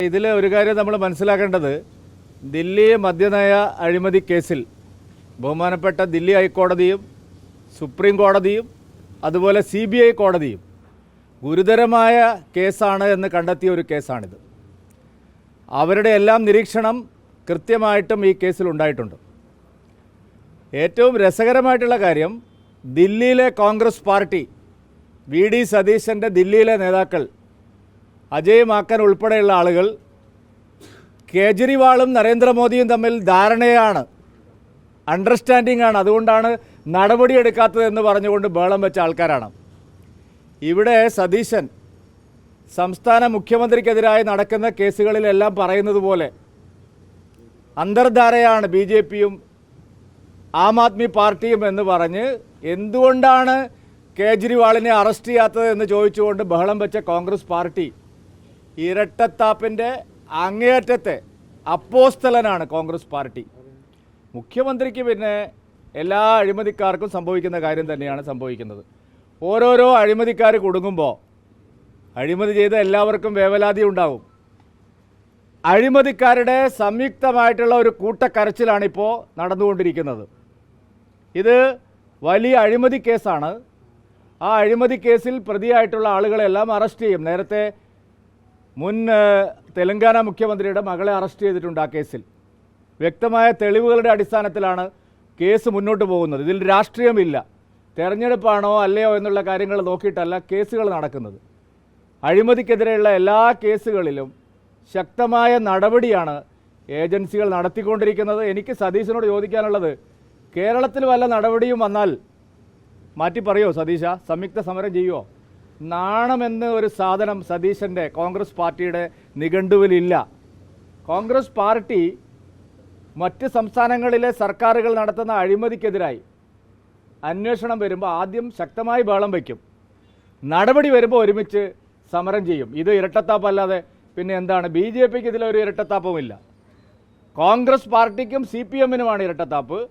ഇതിൽ ഒരു കാര്യം നമ്മൾ മനസ്സിലാക്കേണ്ടത്, ദില്ലി മദ്യനയ അഴിമതി കേസിൽ ബഹുമാനപ്പെട്ട ദില്ലി ഹൈക്കോടതിയും സുപ്രീം കോടതിയും അതുപോലെ CBI കോടതിയും ഗുരുതരമായ കേസാണ് എന്ന് കണ്ടെത്തിയ ഒരു കേസാണിത്. അവരുടെ എല്ലാം നിരീക്ഷണം കൃത്യമായിട്ടും ഈ കേസിൽ ഉണ്ടായിട്ടുണ്ട്. ഏറ്റവും രസകരമായിട്ടുള്ള കാര്യം, ദില്ലിയിലെ കോൺഗ്രസ് പാർട്ടി VD സതീശൻ്റെ ദില്ലിയിലെ നേതാക്കൾ അജയ് മാക്കൻ ഉൾപ്പെടെയുള്ള ആളുകൾ കേജ്രിവാളും നരേന്ദ്രമോദിയും തമ്മിൽ ധാരണയാണ്, അണ്ടർസ്റ്റാൻഡിംഗ് ആണ്, അതുകൊണ്ടാണ് നടപടിയെടുക്കാത്തതെന്ന് പറഞ്ഞുകൊണ്ട് ബഹളം വെച്ച ആൾക്കാരാണ്. ഇവിടെ സതീശൻ സംസ്ഥാന മുഖ്യമന്ത്രിക്കെതിരായി നടക്കുന്ന കേസുകളിലെല്ലാം പറയുന്നത് പോലെ അന്തർധാരയാണ് BJPയും ആം ആദ്മി പാർട്ടിയും എന്ന് പറഞ്ഞ് എന്തുകൊണ്ടാണ് കേജ്രിവാളിനെ അറസ്റ്റ് ചെയ്യാത്തത് എന്ന് ചോദിച്ചുകൊണ്ട് ബഹളം വെച്ച കോൺഗ്രസ് പാർട്ടി ഇരട്ടത്താപ്പിൻ്റെ അങ്ങേയറ്റത്തെ അപ്പോസ്തലനാണ് കോൺഗ്രസ് പാർട്ടി. മുഖ്യമന്ത്രിക്ക് പിന്നെ എല്ലാ അഴിമതിക്കാർക്കും സംഭവിക്കുന്ന കാര്യം തന്നെയാണ് സംഭവിക്കുന്നത്. ഓരോരോ അഴിമതിക്കാർ കുടുങ്ങുമ്പോൾ അഴിമതി ചെയ്ത എല്ലാവർക്കും വേവലാതി ഉണ്ടാവും. അഴിമതിക്കാരുടെ സംയുക്തമായിട്ടുള്ള ഒരു കൂട്ടക്കരച്ചിലാണിപ്പോൾ നടന്നുകൊണ്ടിരിക്കുന്നത്. ഇത് വലിയ അഴിമതി കേസാണ്. ആ അഴിമതി കേസിൽ പ്രതിയായിട്ടുള്ള ആളുകളെല്ലാം അറസ്റ്റ് ചെയ്യും. നേരത്തെ മുൻ തെലങ്കാന മുഖ്യമന്ത്രിയുടെ മകളെ അറസ്റ്റ് ചെയ്തിട്ടുണ്ട്. ആ കേസിൽ വ്യക്തമായ തെളിവുകളുടെ അടിസ്ഥാനത്തിലാണ് കേസ് മുന്നോട്ട് പോകുന്നത്. ഇതിൽ രാഷ്ട്രീയമില്ല, തെരഞ്ഞെടുപ്പാണോ അല്ലയോ എന്നുള്ള കാര്യങ്ങൾ നോക്കിയിട്ടല്ല കേസുകൾ നടക്കുന്നത്. അഴിമതിക്കെതിരെയുള്ള എല്ലാ കേസുകളിലും ശക്തമായ നടപടിയാണ് ഏജൻസികൾ നടത്തിക്കൊണ്ടിരിക്കുന്നത്. എനിക്ക് സതീശനോട് ചോദിക്കാനുള്ളത്, കേരളത്തിൽ വല്ല നടപടിയും വന്നാൽ മാറ്റി പറയുമോ സതീശ? സംയുക്ത സമരം ചെയ്യുമോ? നാണമെന്ന് ഒരു സാധനം സതീശൻ്റെ കോൺഗ്രസ് പാർട്ടിയുടെ നിഘണ്ടുവിലില്ല. കോൺഗ്രസ് പാർട്ടി മറ്റ് സംസ്ഥാനങ്ങളിലെ സർക്കാരുകൾ നടത്തുന്ന അഴിമതിക്കെതിരായി അന്വേഷണം വരുമ്പോൾ ആദ്യം ശക്തമായി ബഹളം വയ്ക്കും, നടപടി വരുമ്പോൾ ഒരുമിച്ച് സമരം ചെയ്യും. ഇത് ഇരട്ടത്താപ്പല്ലാതെ പിന്നെ എന്താണ്? BJPക്ക് ഇതിലൊരു ഇരട്ടത്താപ്പുമില്ല. കോൺഗ്രസ് പാർട്ടിക്കും CPMനുമാണ് ഇരട്ടത്താപ്പ്.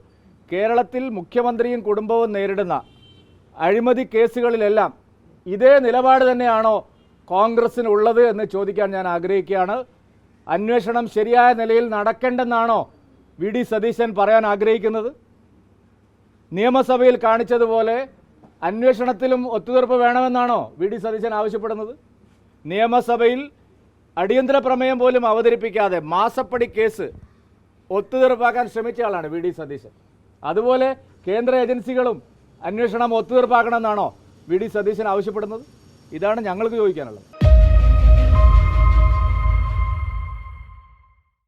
കേരളത്തിൽ മുഖ്യമന്ത്രിയും കുടുംബവും നേരിടുന്ന അഴിമതി കേസുകളിലെല്ലാം ഇതേ നിലപാട് തന്നെയാണോ കോൺഗ്രസ്സിനുള്ളത് എന്ന് ചോദിക്കാൻ ഞാൻ ആഗ്രഹിക്കുകയാണ്. അന്വേഷണം ശരിയായ നിലയിൽ നടക്കേണ്ടെന്നാണോ VD സതീശൻ പറയാൻ ആഗ്രഹിക്കുന്നത്? നിയമസഭയിൽ കാണിച്ചതുപോലെ അന്വേഷണത്തിലും ഒത്തുതീർപ്പ് വേണമെന്നാണോ VD സതീശൻ ആവശ്യപ്പെടുന്നത്? നിയമസഭയിൽ അടിയന്തര പ്രമേയം പോലും അവതരിപ്പിക്കാതെ മാസപ്പടി കേസ് ഒത്തുതീർപ്പാക്കാൻ ശ്രമിച്ച ആളാണ് VD സതീശൻ. അതുപോലെ കേന്ദ്ര ഏജൻസികളും അന്വേഷണം ഒത്തുതീർപ്പാക്കണമെന്നാണോ VD സതീശൻ ആവശ്യപ്പെടുന്നത്? ഇതാണ് ഞങ്ങൾക്ക് ചോദിക്കാനുള്ളത്.